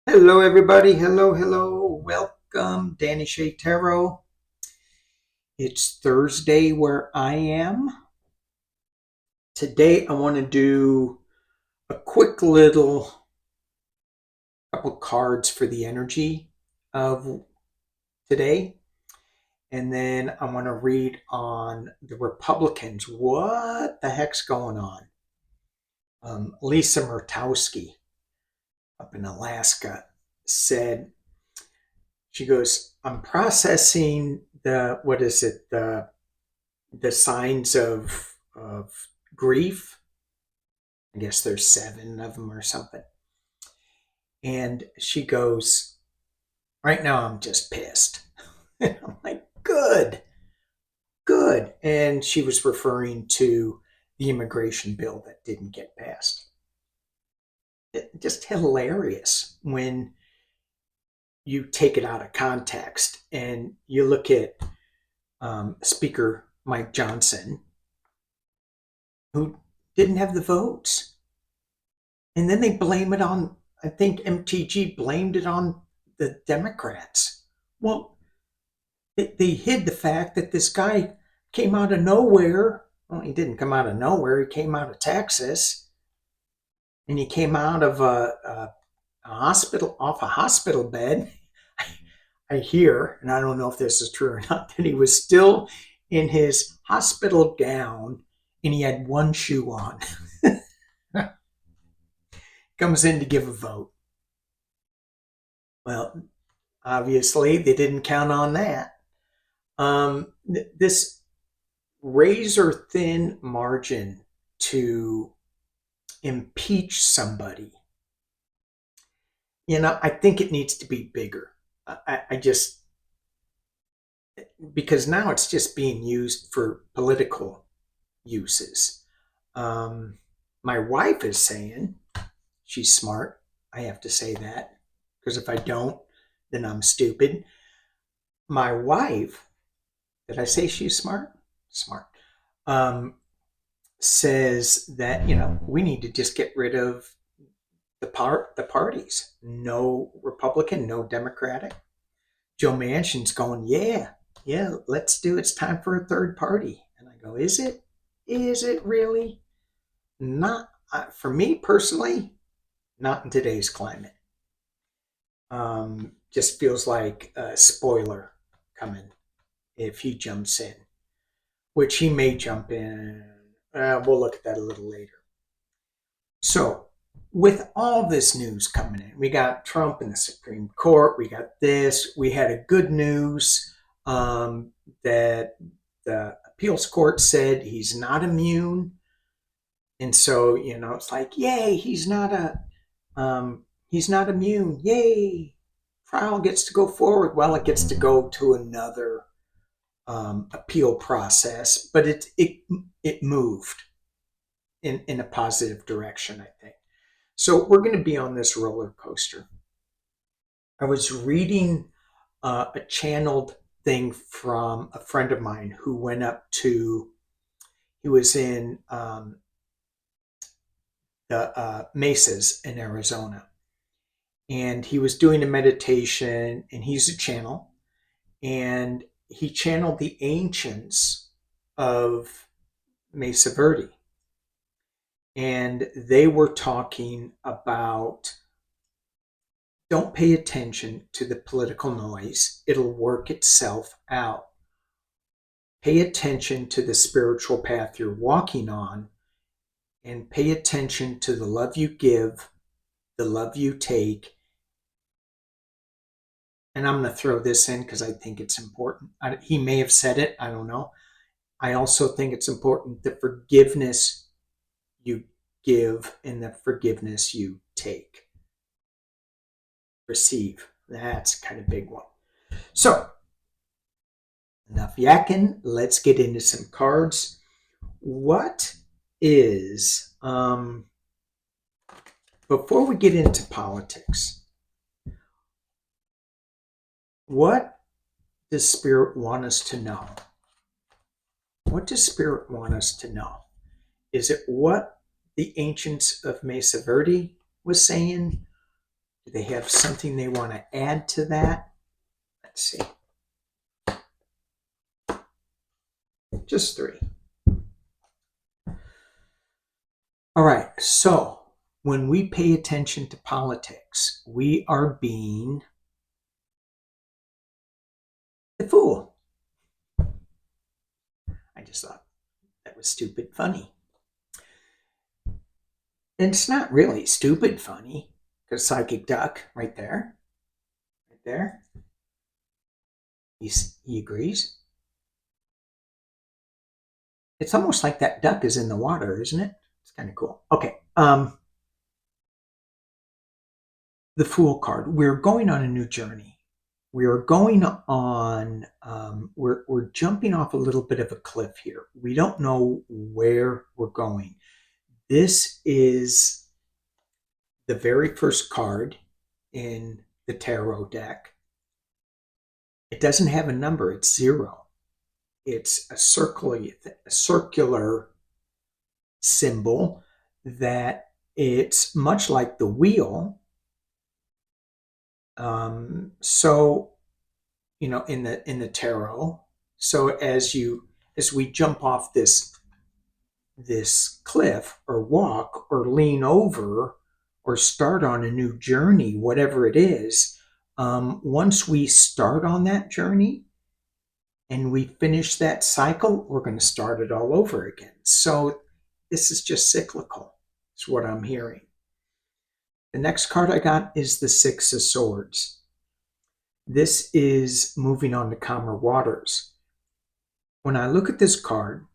Hello, everybody. Hello. Welcome, Danny Shay Tarot. It's Thursday where I am. Today, I want to do a quick little couple cards for the energy of today. And then I want to read on the Republicans. What the heck's going on? Lisa Murkowski up in Alaska said, she goes, I'm processing what is it, the signs of grief. I guess there's 7 of them or something. And she goes, right now I'm just pissed. And I'm like, good. And she was referring to the immigration bill that didn't get passed. Just hilarious when you take it out of context and you look at Speaker Mike Johnson, who didn't have the votes. And then they blame it on, I think MTG blamed it on the Democrats. Well, they hid the fact that this guy came out of nowhere. Well, he didn't come out of nowhere. He came out of Texas, and he came out of a hospital, off a hospital bed. I hear, and I don't know if this is true or not, that he was still in his hospital gown and he had one shoe on. Comes in to give a vote. Well, obviously, they didn't count on that. This razor thin margin to impeach somebody, I think it needs to be bigger. I just, because now it's just being used for political uses. My wife is saying she's smart. I have to say that because if I don't, then I'm stupid. My wife, did I say she's smart? Smart. Um, Says that we need to just get rid of the parties. No Republican, no Democratic. Joe Manchin's going, yeah, let's do. It's time for a third party. And I go, is it? Is it really? Not for me personally. Not in today's climate. Just feels like a spoiler coming if he jumps in, which he may jump in. We'll look at that a little later. So, with all this news coming in, we got Trump in the Supreme Court. We got this. We had a good news that the appeals court said he's not immune, and so it's like, yay, he's not immune. Yay, trial gets to go forward. Well, it gets to go to another appeal process, but it moved in a positive direction, I think. So we're going to be on this roller coaster. I was reading a channeled thing from a friend of mine who went up to, he was in the mesas in Arizona, and he was doing a meditation, and he's a channel, and he channeled the ancients of Mesa Verde. And they were talking about, don't pay attention to the political noise, it'll work itself out. Pay attention to the spiritual path you're walking on, and pay attention to the love you give, the love you take. And I'm going to throw this in because I think it's important. He may have said it, I don't know. I also think it's important, the forgiveness you give and the forgiveness you take. Receive. That's kind of big one. So, enough yakking. Let's get into some cards. What is, before we get into politics, what does Spirit want us to know? What does Spirit want us to know? Is it what the ancients of Mesa Verde was saying? Do they have something they want to add to that? Let's see. Just 3. All right. So when we pay attention to politics, we are being the fool. I just thought that was stupid funny. And it's not really stupid funny, because Psychic Duck right there, he agrees. It's almost like that duck is in the water, isn't it? It's kind of cool. Okay. The Fool card. We're going on a new journey. We are going on, we're jumping off a little bit of a cliff here. We don't know where we're going. This is the very first card in the tarot deck. It doesn't have a number, it's 0. It's a circular symbol that it's much like the wheel. So, you know, in the tarot. So as we jump off this cliff or walk or lean over or start on a new journey, whatever it is, once we start on that journey and we finish that cycle, we're going to start it all over again. So this is just cyclical, is what I'm hearing. The next card I got is the 6 of Swords. This is moving on to calmer waters. When I look at this card,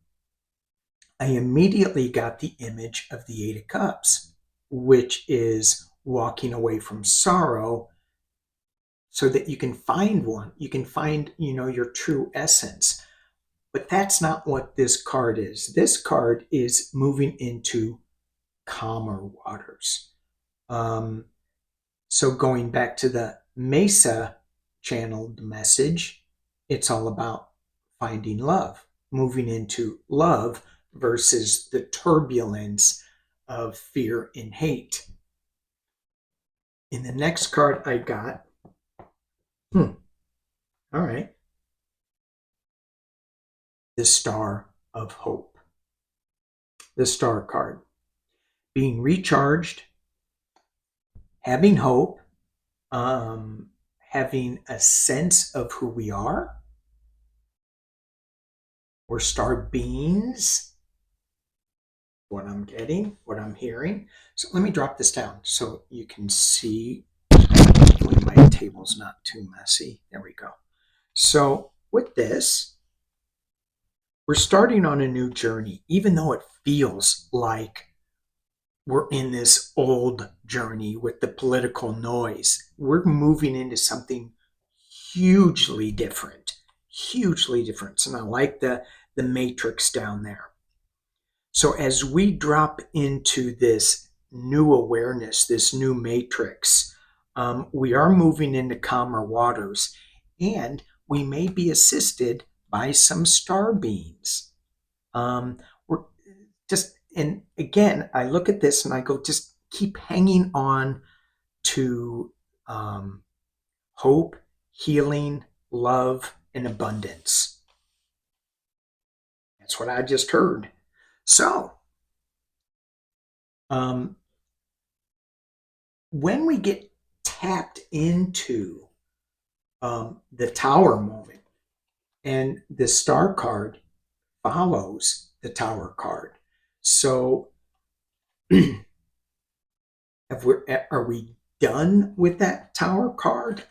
I immediately got the image of the 8 of Cups, which is walking away from sorrow so that you can find one. You can find, you know, your true essence. But that's not what this card is. This card is moving into calmer waters. So going back to the Mesa channeled message, it's all about finding love, moving into love versus the turbulence of fear and hate. In the next card I got, all right, the Star of Hope. The Star card. Being recharged, having hope, having a sense of who we are. We're star beings. What I'm getting, what I'm hearing. So let me drop this down so you can see. Hopefully my table's not too messy. There we go. So with this, we're starting on a new journey, even though it feels like we're in this old journey with the political noise. We're moving into something hugely different. So I like the matrix down there. So as we drop into this new awareness, this new matrix, we are moving into calmer waters, and we may be assisted by some star beings. We're just, and again, I look at this and I go, just keep hanging on to hope, healing, love, and abundance. That's what I just heard. So, when we get tapped into the Tower moment, and the Star card follows the Tower card. So, are we done with that Tower card?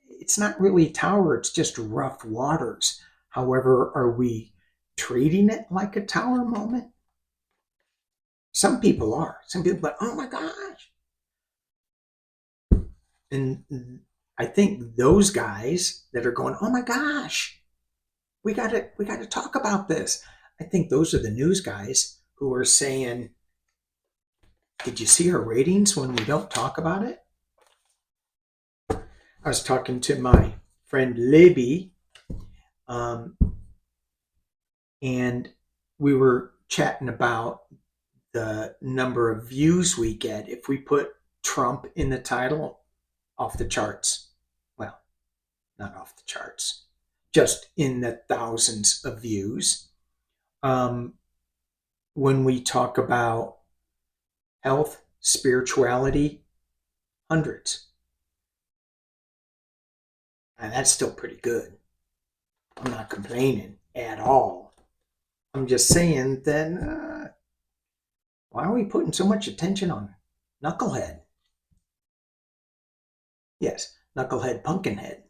It's not really Tower, it's just rough waters. However, are we treating it like a Tower moment? Some people are. Some people are like, oh my gosh. And I think those guys that are going, oh my gosh, we gotta talk about this. I think those are the news guys who are saying, did you see our ratings when we don't talk about it? I was talking to my friend Libby, and we were chatting about the number of views we get if we put Trump in the title, off the charts. Well, not off the charts, just in the thousands of views. When we talk about health, spirituality, hundreds. And that's still pretty good. I'm not complaining at all. I'm just saying, then why are we putting so much attention on Knucklehead? Yes, Knucklehead, Pumpkinhead.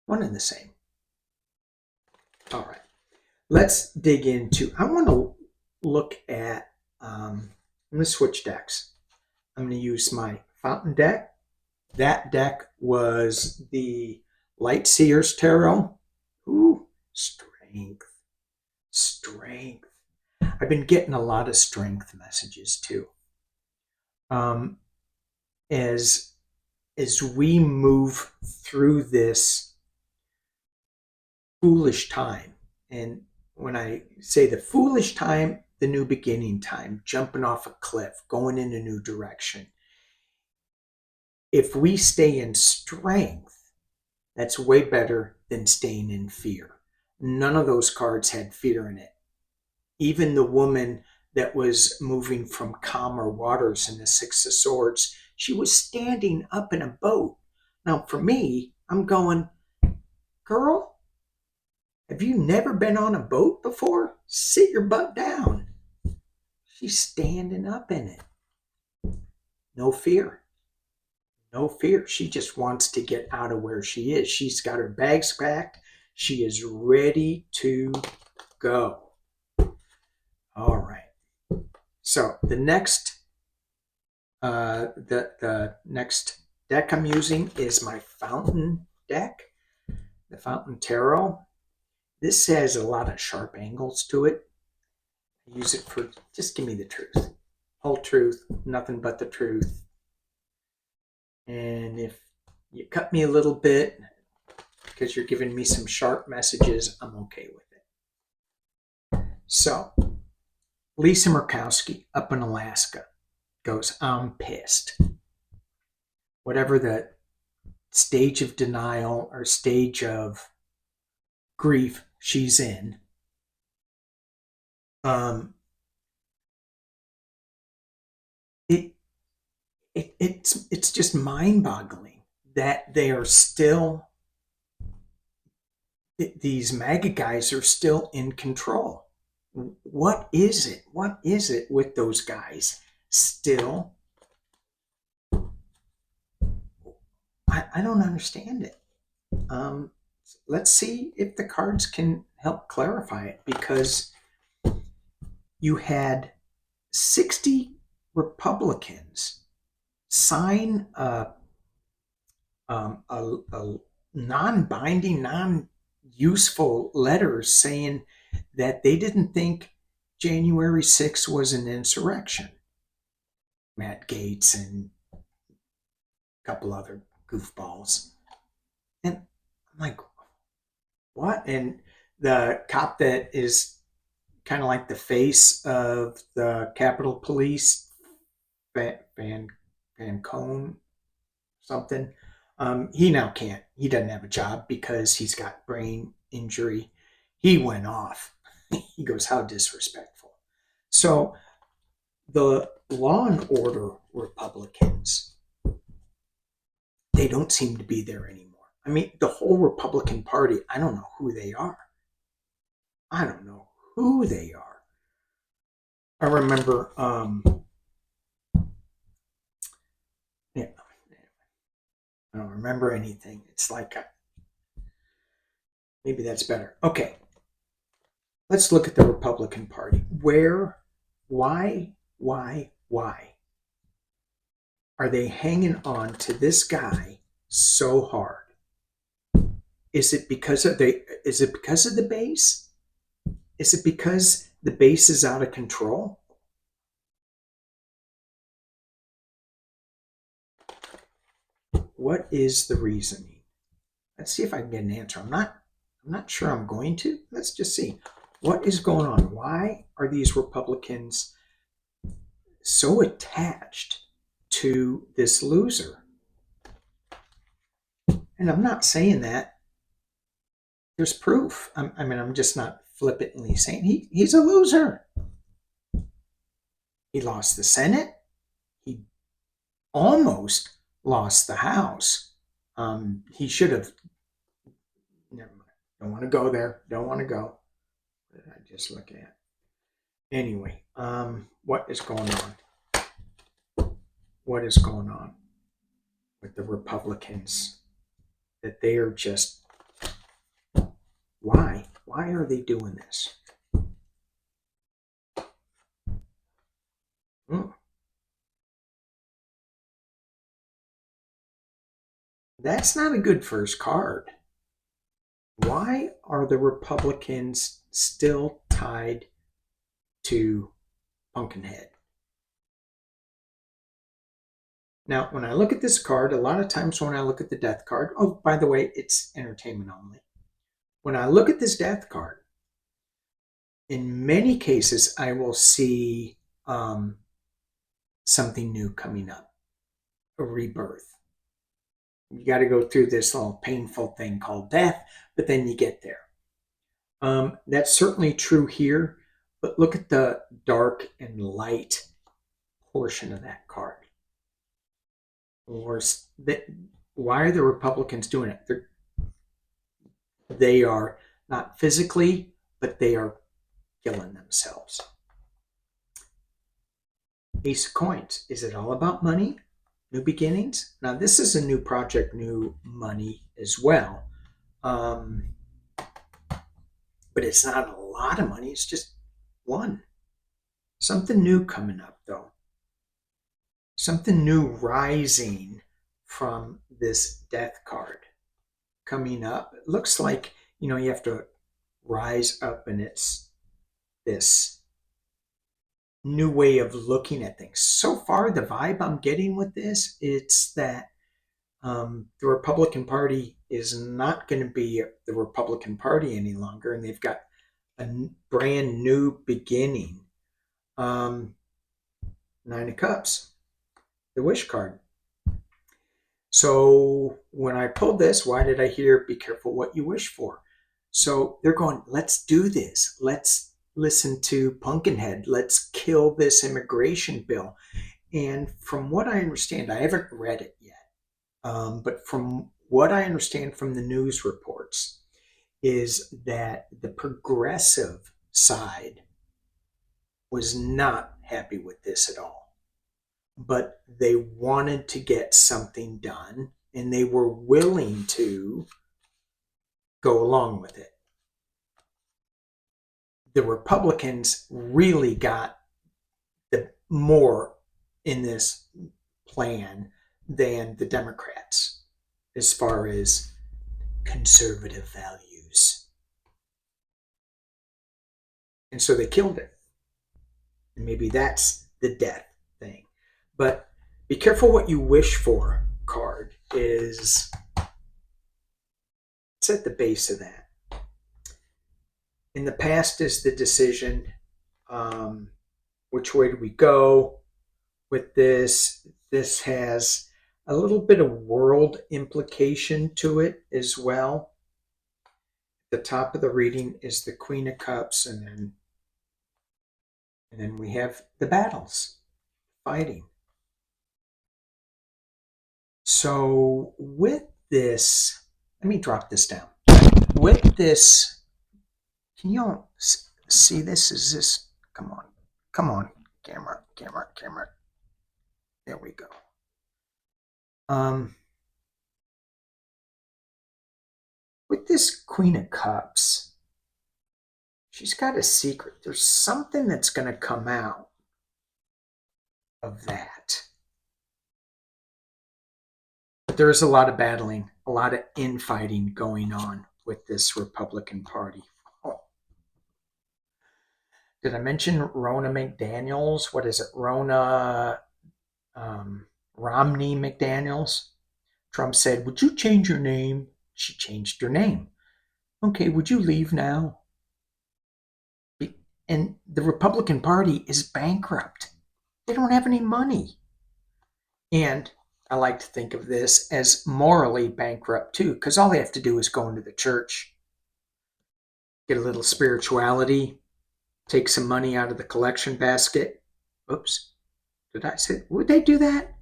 One and the same. All right. Let's dig into, I want to look at, I'm going to switch decks. I'm going to use my fountain deck. That deck was the Light Seers Tarot. Ooh, strength. Strength. I've been getting a lot of strength messages too. As we move through this foolish time, and when I say the foolish time, the new beginning time, jumping off a cliff, going in a new direction. If we stay in strength, that's way better than staying in fear. None of those cards had fear in it. Even the woman that was moving from calmer waters in the Six of Swords, she was standing up in a boat. Now, for me, I'm going, girl, have you never been on a boat before? Sit your butt down. She's standing up in it. No fear. No fear. She just wants to get out of where she is. She's got her bags packed. She is ready to go. All right. So the next the next deck I'm using is my Fountain deck, the Fountain Tarot. This has a lot of sharp angles to it. I use it for just give me the truth, whole truth, nothing but the truth. And if you cut me a little bit because you're giving me some sharp messages, I'm okay with it. So, Lisa Murkowski up in Alaska goes, I'm pissed. Whatever the stage of denial or stage of grief she's in, it's just mind-boggling that they are still, these MAGA guys are still in control. What is it? What is it with those guys still? I don't understand it. Let's see if the cards can help clarify it, because you had 60 Republicans sign a non-binding, non-useful letter saying that they didn't think January 6th was an insurrection. Matt Gaetz and a couple other goofballs. And I'm like, what? And the cop that is kind of like the face of the Capitol Police, Van Cone, something, he now can't. He doesn't have a job because he's got brain injury. He went off. He goes, how disrespectful. So the law and order Republicans, they don't seem to be there anymore. I mean, the whole Republican Party, I don't know who they are. I don't know who they are. I remember, yeah, I don't remember anything. It's like, maybe that's better. Okay. Let's look at the Republican Party. Why are they hanging on to this guy so hard? Is it because of the base? Is it because the base is out of control? What is the reasoning? Let's see if I can get an answer. I'm not sure I'm going to. Let's just see. What is going on? Why are these Republicans so attached to this loser. And I'm not saying that. There's proof. I'm just not flippantly saying he's a loser. He lost the Senate. He almost lost the House. He should have. Never mind. Don't want to go there. Don't want to go. What did I just look at? Anyway, what is going on? What is going on with the Republicans? That they are just, why? Why are they doing this? That's not a good first card. Why are the Republicans still tied to Pumpkinhead? Now, when I look at this card, a lot of times when I look at the death card, oh, by the way, it's entertainment only. When I look at this death card, in many cases, I will see something new coming up, a rebirth. You got to go through this little painful thing called death, but then you get there. That's certainly true here, but look at the dark and light portion of that card. Why are the Republicans doing it? They are not physically, but they are killing themselves. Ace of Coins. Is it all about money? New beginnings? Now, this is a new project, new money as well. But it's not a lot of money. It's just one. Something new coming up, though. Something new rising from this death card coming up. It looks like, you have to rise up, and it's this new way of looking at things. So far, the vibe I'm getting with this, it's that the Republican Party is not going to be the Republican Party any longer, and they've got a brand new beginning. Nine of Cups, the wish card. So when I pulled this, why did I hear be careful what you wish for? So they're going, let's do this. Let's listen to Pumpkinhead. Let's kill this immigration bill. And from what I understand, I haven't read it yet, but from what I understand from the news reports is that the progressive side was not happy with this at all. But they wanted to get something done, and they were willing to go along with it. The Republicans really got the more in this plan than the Democrats as far as conservative values. And so they killed it. And maybe that's the death thing. But be careful what you wish for card is, it's at the base of that. In the past is the decision. Which way do we go with this? This has a little bit of world implication to it as well. The top of the reading is the Queen of Cups, and then we have the battles, fighting. So with this, let me drop this down. With this, can you all see this? Is this, come on, camera. There we go. With this Queen of Cups, she's got a secret. There's something that's going to come out of that. But there's a lot of battling, a lot of infighting going on with this Republican Party. Oh. Did I mention Ronna McDaniels? What is it? Ronna Romney McDaniels? Trump said, would you change your name? She changed her name. Okay, would you leave now? And the Republican Party is bankrupt. They don't have any money. And I like to think of this as morally bankrupt too, because all they have to do is go into the church, get a little spirituality, take some money out of the collection basket. Oops, did I say, would they do that?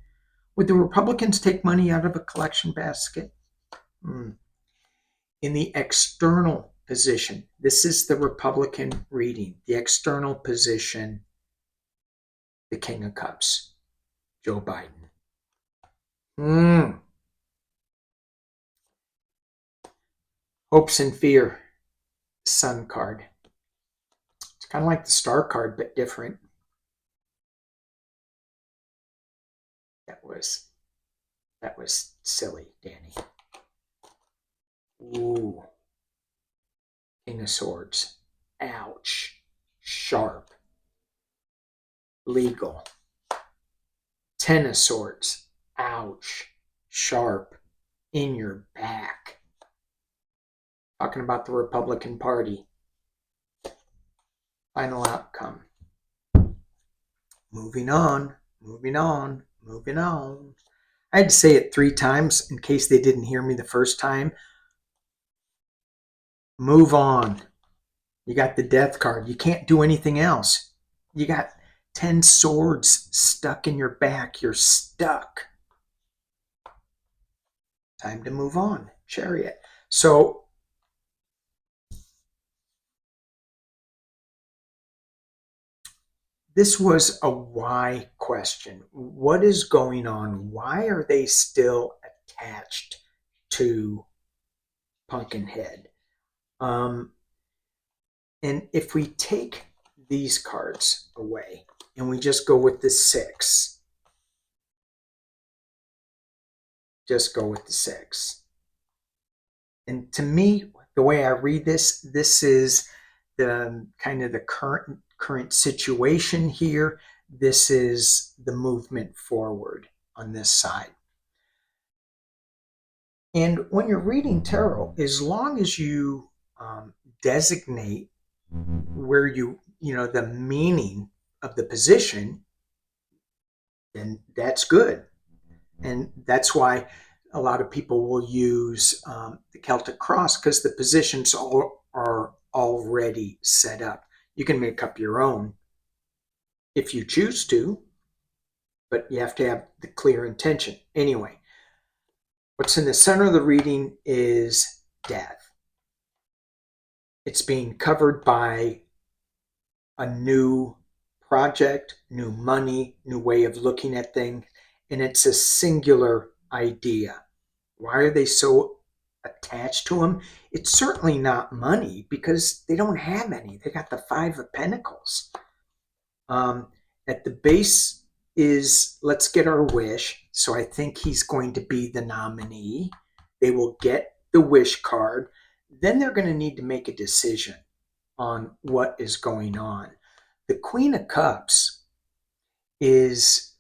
Would the Republicans take money out of a collection basket? Hmm. In the external position, this is the Republican reading. The external position, the King of Cups, Joe Biden. Hopes and fear, Sun card. It's kind of like the Star card, but different. That was silly, Danny. Ooh, King of Swords. Ouch. Sharp. Legal. Ten of Swords. Ouch. Sharp. In your back. Talking about the Republican Party. Final outcome. Moving on. Moving on. Moving on. I had to say it 3 times in case they didn't hear me the first time. Move on. You got the death card. You can't do anything else. You got 10 swords stuck in your back. You're stuck. Time to move on. Chariot. So this was a why question. What is going on? Why are they still attached to Pumpkinhead? And if we take these cards away and we just go with the 6, just go with the 6. And to me, the way I read this is the kind of the current situation here. This is the movement forward on this side. And when you're reading tarot, as long as you designate where the meaning of the position, then that's good. And that's why a lot of people will use the Celtic cross, because the positions are already set up. You can make up your own if you choose to, but you have to have the clear intention. Anyway, what's in the center of the reading is death. It's being covered by a new project, new money, new way of looking at things, and it's a singular idea. Why are they so attached to him? It's certainly not money, because they don't have any. They got the 5 of Pentacles. At the base is let's get our wish. So I think he's going to be the nominee. They will get the wish card. Then they're going to need to make a decision on what is going on. The Queen of Cups is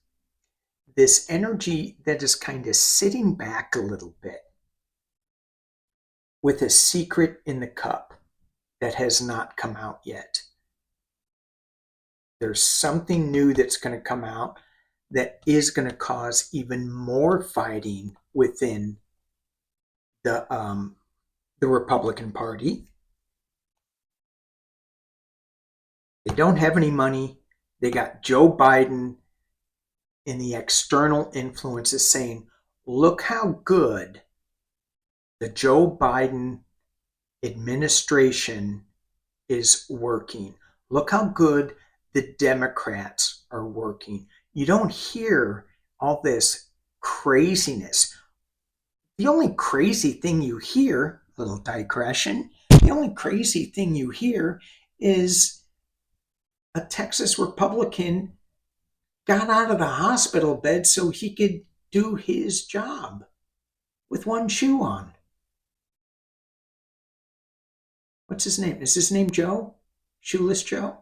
this energy that is kind of sitting back a little bit with a secret in the cup that has not come out yet. There's something new that's going to come out that is going to cause even more fighting within the Republican Party. They don't have any money. They got Joe Biden, and the external influences saying, look how good the Joe Biden administration is working. Look how good the Democrats are working. You don't hear all this craziness. The only crazy thing you hear, little digression, the only crazy thing you hear is a Texas Republican got out of the hospital bed so he could do his job with one shoe on. What's his name? Is his name Joe? Shoeless Joe?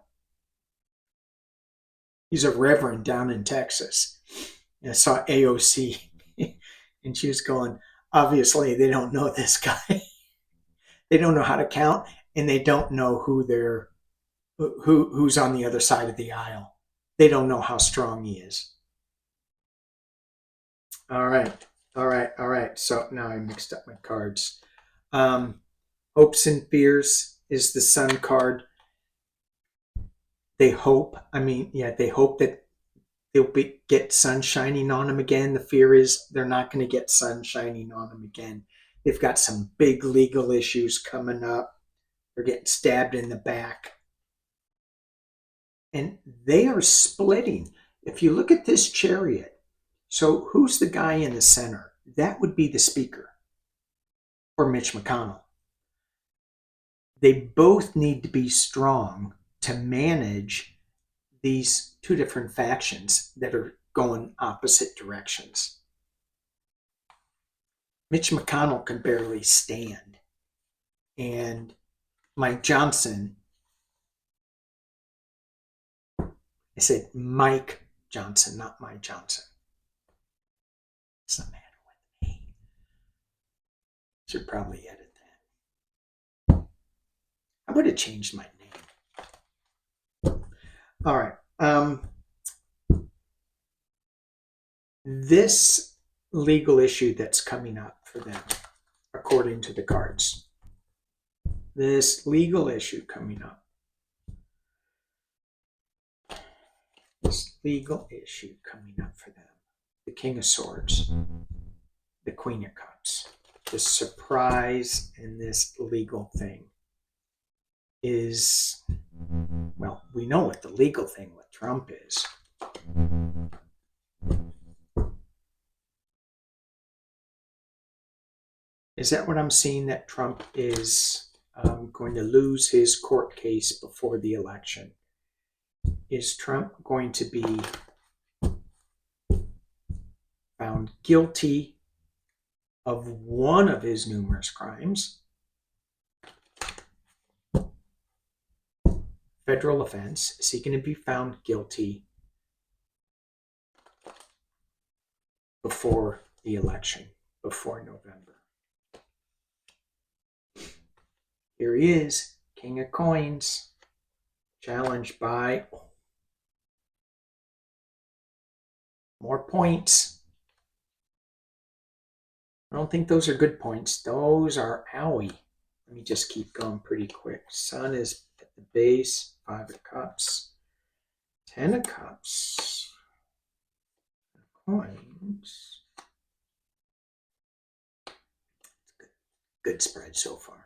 He's a reverend down in Texas. And I saw AOC, and she was going, obviously, they don't know this guy. They don't know how to count, and they don't know who's on the other side of the aisle. They don't know how strong he is. All right. All right. All right. So now I mixed up my cards. Um, Hopes and fears is the sun card. They hope. I mean, yeah, they hope that get sun shining on them again. The fear is they're not going to get sun shining on them again. They've got some big legal issues coming up. They're getting stabbed in the back. And they are splitting. If you look at this chariot, so who's the guy in the center? That would be the speaker, or Mitch McConnell. They both need to be strong to manage these two different factions that are going opposite directions. Mitch McConnell can barely stand. And Mike Johnson, I said Mike Johnson, not Mike Johnson. What's the matter with me? Should probably edit that. I would have changed my name. All right. This legal issue that's coming up for them, according to the cards, this legal issue coming up, for them, the King of Swords, the Queen of Cups, the surprise in this legal thing is, well, we know what the legal thing with Trump is. Is that what I'm seeing, that Trump is going to lose his court case before the election? Is Trump going to be found guilty of one of his numerous crimes, federal offense? Is he going to be found guilty before the election, before November? Here he is, King of Coins, challenged by more points. I don't think those are good points. Those are owie. Let me just keep going pretty quick. Sun is at the base, 5 of Cups, 10 of Cups, Coins. Good spread so far.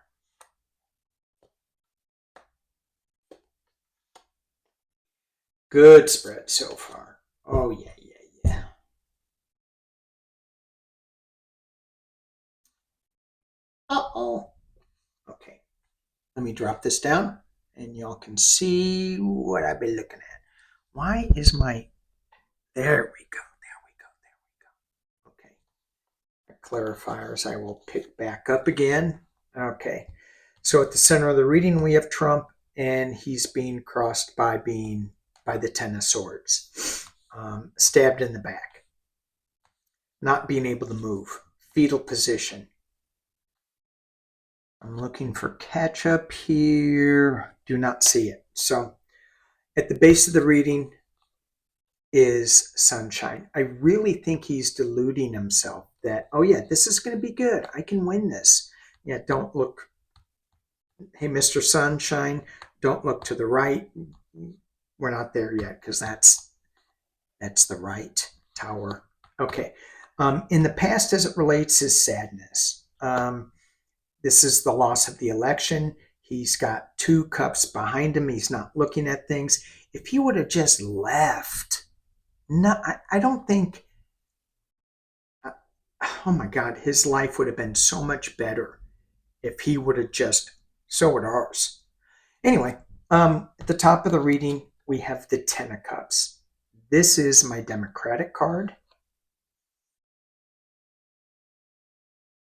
Good spread so far. Oh, yeah. Uh-oh. Okay. Let me drop this down, and y'all can see what I've been looking at. Why is my... There we go. Okay. Clarifiers I will pick back up again. Okay. So at the center of the reading, we have Trump, and he's being crossed by the 10 of Swords. Stabbed in the back. Not being able to move. Fetal position. I'm looking for catch up here. Do not see it. So at the base of the reading is sunshine. I really think he's deluding himself that, oh yeah, this is going to be good. I can win this. Yeah, don't look. Hey, Mr. Sunshine, don't look to the right. We're not there yet because that's the right tower. Okay. In the past, as it relates, is sadness. This is the loss of the election. He's got 2 cups behind him. He's not looking at things. If he would have just left, no, I don't think, oh my God, his life would have been so much better if he would have just, so would ours. Anyway, at the top of the reading, we have the 10 of Cups. This is my Democratic card.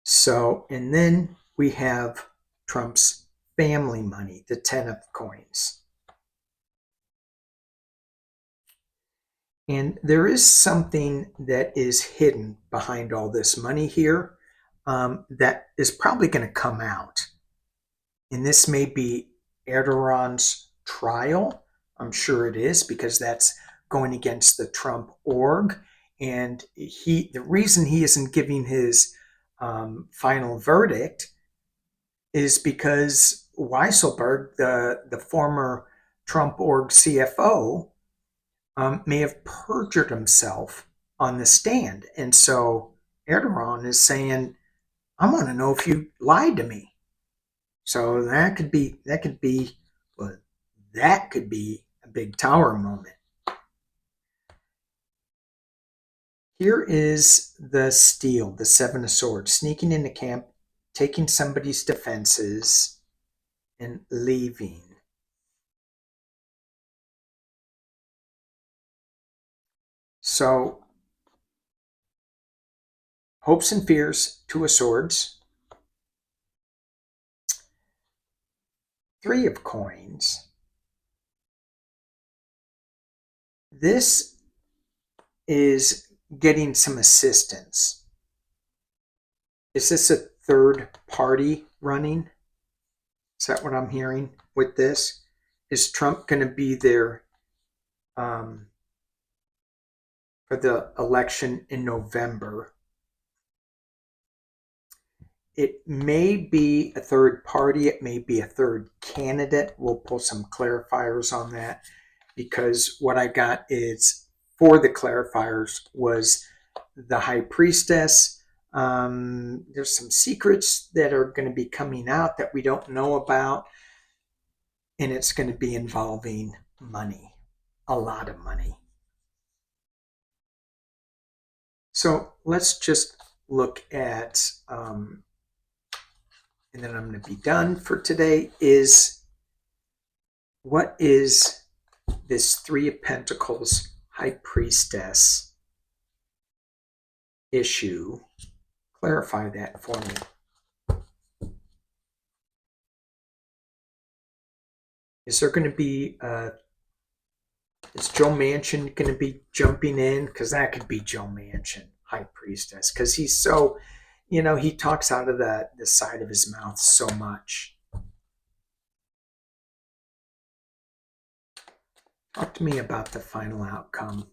So, and then we have Trump's family money, the 10 of Coins. And there is something that is hidden behind all this money here that is probably going to come out. And this may be Erdogan's trial. I'm sure it is, because that's going against the Trump org. And the reason he isn't giving his final verdict is because Weisselberg, the former Trump org CFO, may have perjured himself on the stand. And so Erdogan is saying, I want to know if you lied to me. So that could be well, that could be a big tower moment. Here is the steal, the Seven of Swords, sneaking into camp, taking somebody's defenses, and leaving. So, hopes and fears, Two of Swords, Three of Coins. This is getting some assistance. Is this a third party running? Is that what I'm hearing with this? Is Trump going to be there for the election in November? It may be a third party. It may be a third candidate. We'll pull some clarifiers on that, because what I got is, for the clarifiers, was the High Priestess. There's some secrets that are going to be coming out that we don't know about, and it's going to be involving money, a lot of money. So let's just look at, and then I'm going to be done for today, is what is this Three of Pentacles High Priestess issue? Clarify that for me. Is there going to be, is Joe Manchin going to be jumping in? Because that could be Joe Manchin, High Priestess, because he's so, he talks out of the side of his mouth so much. Talk to me about the final outcome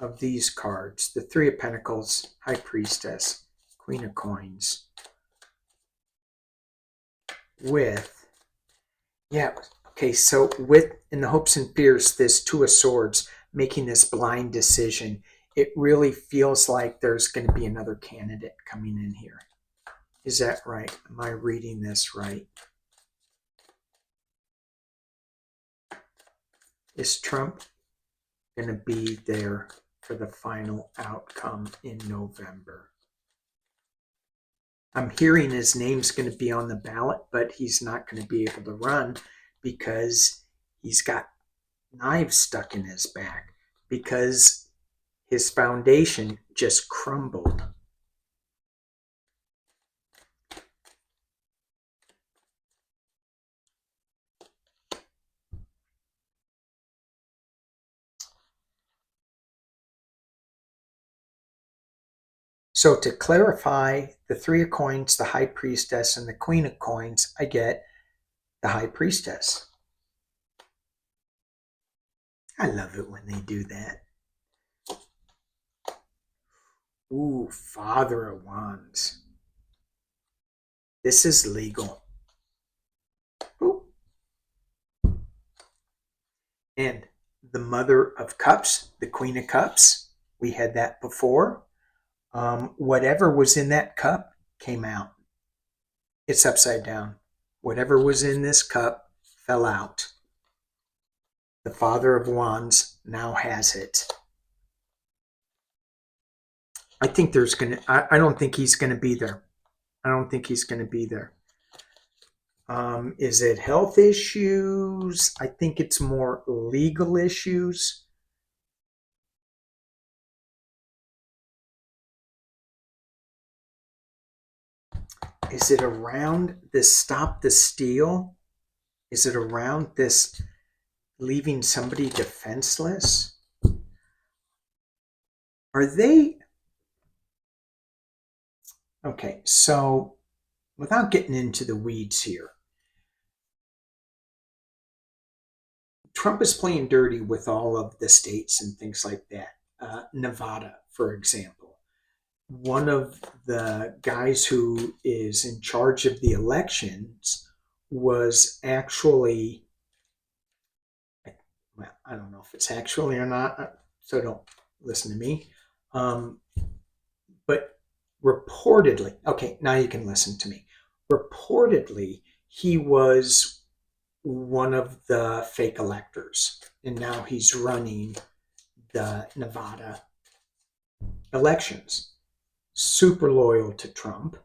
of these cards. The Three of Pentacles, High Priestess, Queen of Coins. With, okay, so with, in the hopes and fears, this Two of Swords, making this blind decision, it really feels like there's going to be another candidate coming in here. Is that right? Am I reading this right? Is Trump going to be there for the final outcome in November? I'm hearing his name's going to be on the ballot, but he's not going to be able to run because he's got knives stuck in his back, because his foundation just crumbled. So to clarify, the Three of Coins, the High Priestess, and the Queen of Coins, I get the High Priestess. I love it when they do that. Ooh, Father of Wands. This is legal. Ooh. And the Mother of Cups, the Queen of Cups, we had that before. Whatever was in that cup came out. It's upside down. Whatever was in this cup fell out. The Father of Wands now has it. I think there's going to, I don't think he's going to be there. I don't think he's going to be there. Is it health issues? I think it's more legal issues. Is it around this stop the steal? Is it around this leaving somebody defenseless? Are they? Okay, so without getting into the weeds here, Trump is playing dirty with all of the states and things like that. Nevada, for example. One of the guys who is in charge of the elections was actually, well, I don't know if it's actually or not, so don't listen to me. Um, but reportedly, okay, now you can listen to me. Reportedly, he was one of the fake electors, and now he's running the Nevada elections. Super loyal to Trump.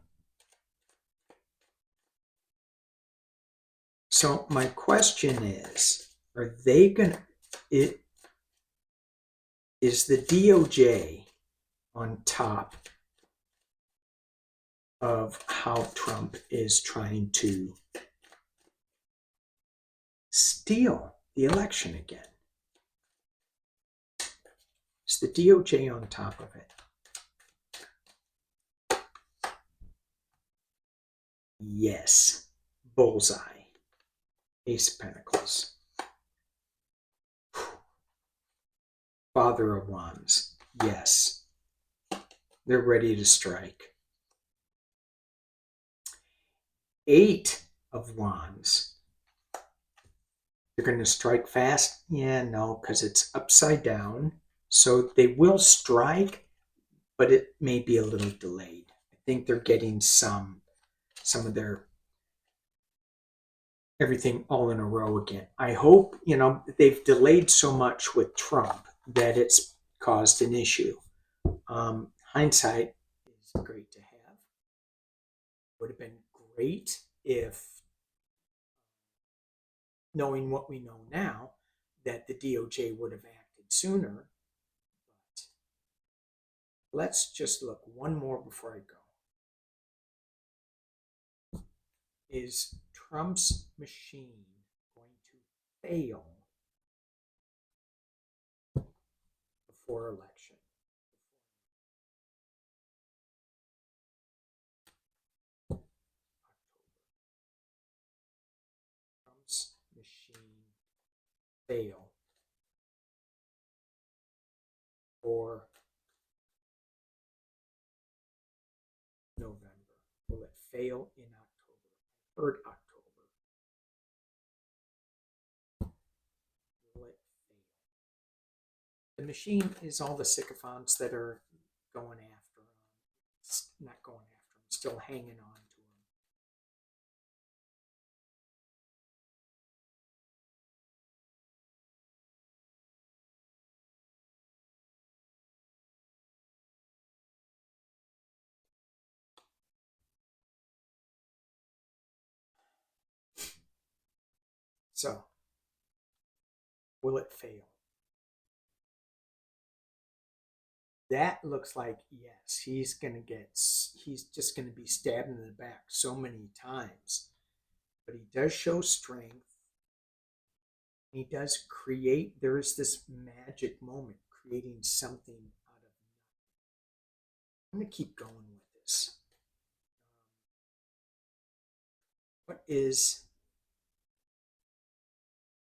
So my question is, are they going to, is the DOJ on top of how Trump is trying to steal the election again? Is the DOJ on top of it? Yes. Bullseye. Ace of Pentacles. Father of Wands. Yes. They're ready to strike. Eight of Wands. They're going to strike fast? Yeah, no, because it's upside down. So they will strike, but it may be a little delayed. I think they're getting some of their everything all in a row again. I hope, they've delayed so much with Trump that it's caused an issue. Hindsight is great to have. Would have been great if, knowing what we know now, that the DOJ would have acted sooner. But let's just look one more before I go. Is Trump's machine going to fail before election? Trump's machine fail or November? Will it fail in October? Third October. Will it fail? The machine is all the sycophants that are going after him. Not going after him, still hanging on to him. So, will it fail? That looks like yes. He's just going to be stabbed in the back so many times. But he does show strength. He does create, there is this magic moment, creating something out of nothing. I'm going to keep going with this.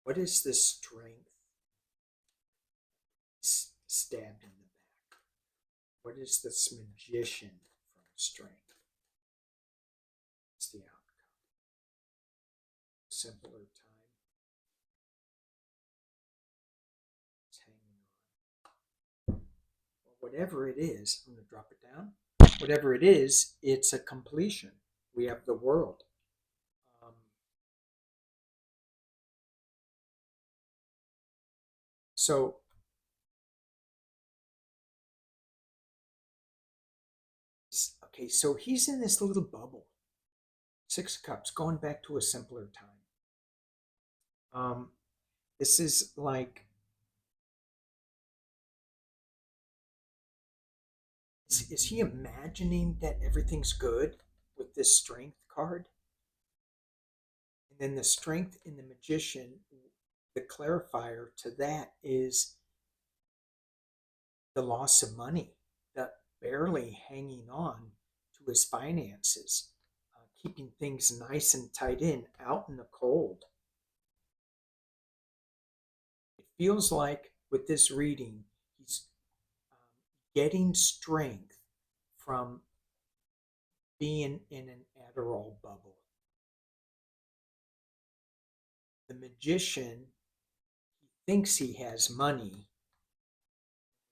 What is the strength stabbed in the back? What is this magician from strength? What's the outcome? Simpler time. It's hanging on. Well, whatever it is, I'm going to drop it down. Whatever it is, it's a completion. We have the world. So okay, so he's in this little bubble. Six of Cups, going back to a simpler time. This is like, is he imagining that everything's good with this strength card? And then the strength in the magician, the clarifier to that is the loss of money, that barely hanging on to his finances, keeping things nice and tight in, out in the cold. It feels like with this reading, he's getting strength from being in an Adderall bubble. The magician, he thinks he has money.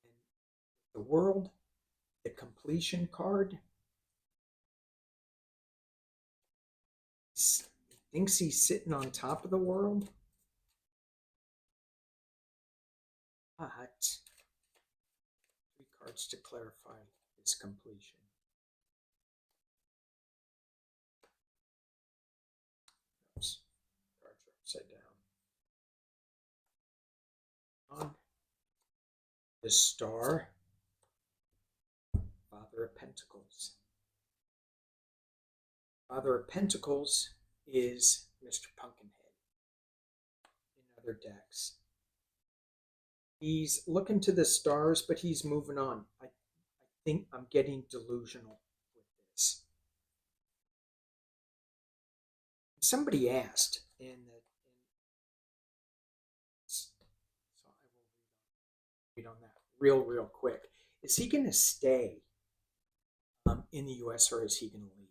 And the world, the completion card, he thinks he's sitting on top of the world. But 3 cards to clarify his completion. Oops, cards are upside down. On the Star, Father of Pentacles. Father of Pentacles is Mr. Pumpkinhead in other decks. He's looking to the stars, but he's moving on. I think I'm getting delusional with this. Somebody asked so I will read on that real quick. Is he going to stay in the U.S. or is he going to leave?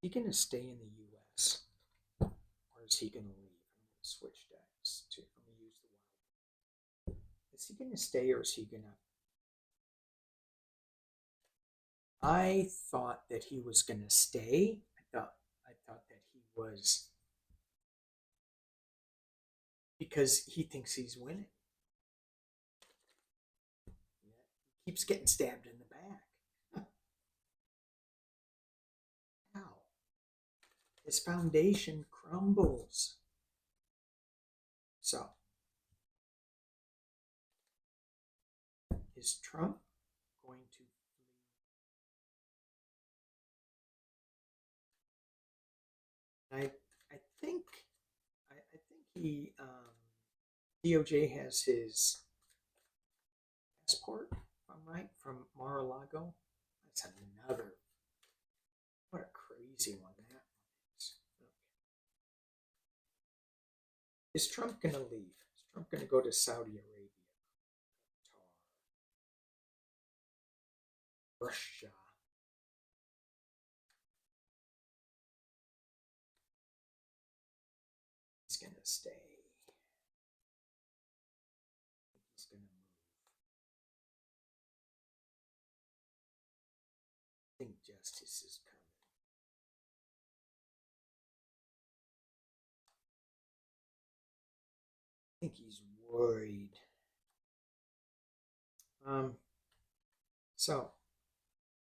Is he going to stay in the U.S. or is he going to leave? I'm going to switch decks to. I'm going to use the wild. Is he going to stay or is he going to? I thought that he was going to stay. I thought that he was, because he thinks he's winning. He keeps getting stabbed in the back. How? His foundation crumbles. So, is Trump going to flee? I think he DOJ has his passport, if I'm right, from Mar-a-Lago. That's another. What a crazy one that is. Okay. Is Trump going to leave? Is Trump going to go to Saudi Arabia, Qatar, Russia? He's going to stay. He's going to move. I think justice is coming. I think he's worried. So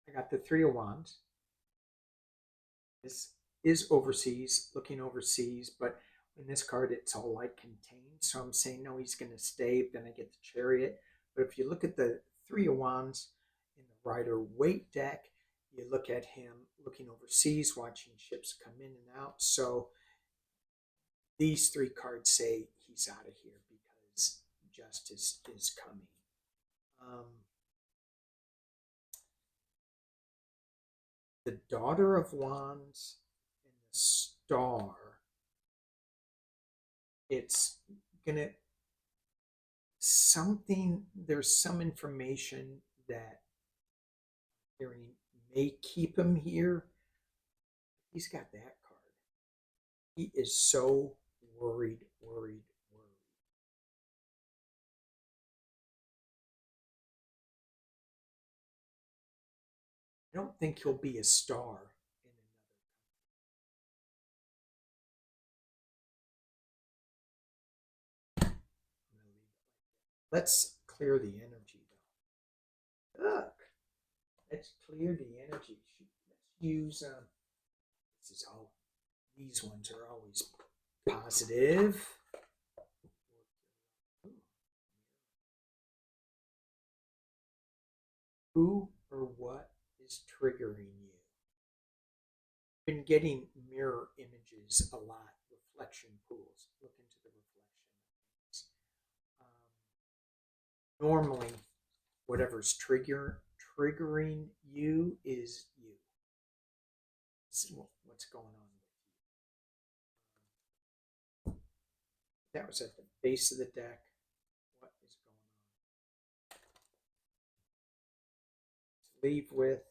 I got the 3 of Wands. This is overseas, looking overseas, but in this card it's all like contained. So I'm saying no, he's going to stay. Then I get the Chariot. But if you look at the 3 of Wands in the Rider-Waite deck, you look at him looking overseas, watching ships come in and out. So these 3 cards say he's out of here because justice is coming. The Daughter of Wands and the Star, it's gonna there's some information that hearing may keep him here. He's got that card. He is so worried. I don't think he'll be a star in another country. Let's clear the energy, though. Look, let's clear the energy. Let's use this is all. These ones are always positive. Who or what is triggering you? Been getting mirror images a lot, reflection pools. Look into the reflection. Normally, whatever's triggering you is you. This is what's going on with you. That was at the base of the deck. What is going on? leave with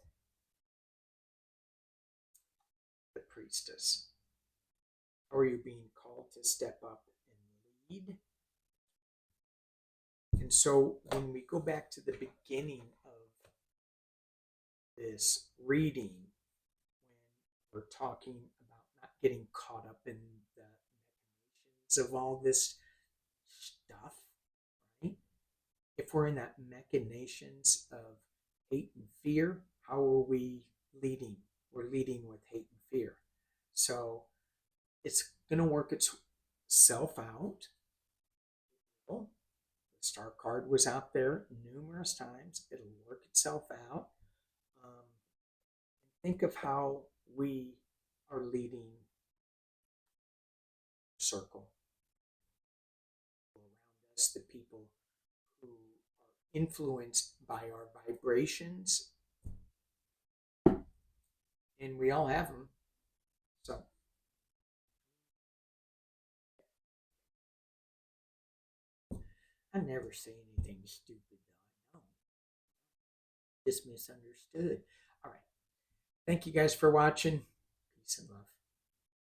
the priestess. How are you being called to step up and lead? And so when we go back to the beginning of this reading, when we're talking about not getting caught up in the machinations of all this stuff, right? If we're in that machinations of hate and fear, how are we leading? We're leading with hate and fear. So it's going to work itself out. The star card was out there numerous times. It'll work itself out. Think of how we are leading circle around us, the people who are influenced by our vibrations, and we all have them. So I never say anything stupid, though. I know. Just misunderstood. All right. Thank you guys for watching. Peace and love.